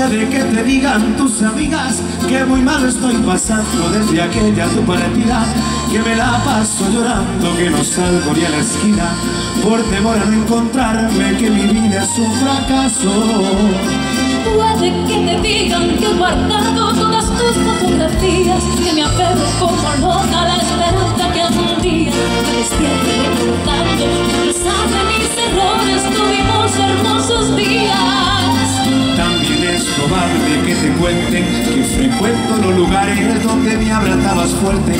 Puede que te digan tus amigas que muy mal estoy pasando desde aquella tu partida, que me la paso llorando, que no salgo ni a la esquina por temor a no encontrarme, que mi vida es un fracaso. Puede que te digan que he guardado todas tus fotografías, que me aferro como loca a la esperanza que algún día me despierte recordando que a pesar de mis errores tuvimos hermosos días. También es probable que te cuenten que frecuento los lugares donde me abrazabas fuerte,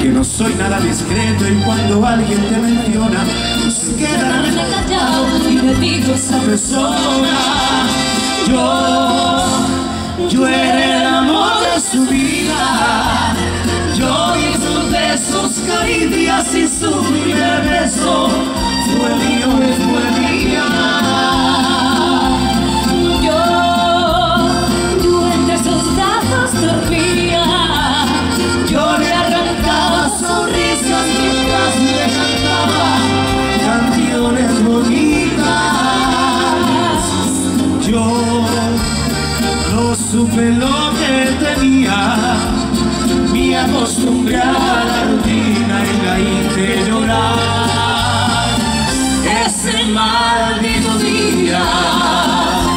que no soy nada discreto y cuando alguien te menciona pues quedarme callado y le digo a esa persona: yo era el amor de su vida, yo disfruté sus caricias y su primer beso fue mío y fue mía. Yo entre sus brazos dormía, yo le arrancaba sonrisas mientras le cantaba canciones bonitas. Yo no supe lo que tenía, me acostumbré a la rutina y la hice llorar. Ese maldito día.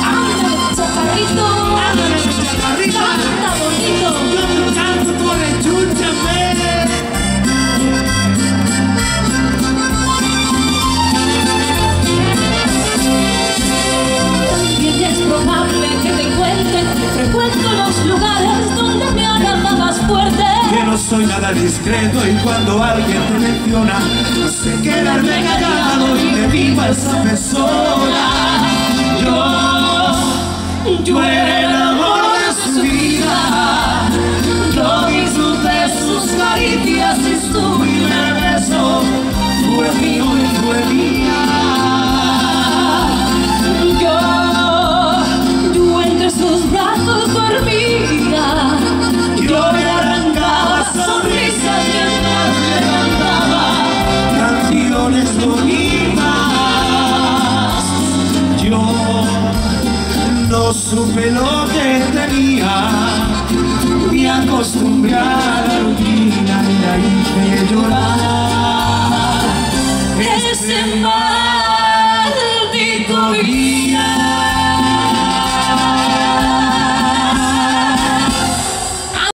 ¡Anda, chaparrito! ¡Anda, chaparrito! ¡Canta bonito! Yo no canto, tú eres chucha, También es probable que te cuenten que frecuento los lugares donde me abrazabas fuerte, que no soy nada discreto y cuando alguien te menciona no sé quedarme callado y le digo a esa persona: yo era el amor de su vida, yo disfruté sus caricias y su primer beso fue mío y fue mía. yo entre sus brazos dormía, Yo le arrancaba sonrisas mientras le cantaba canciones bonitas. Yo no supe lo que tenía, me acostumbré a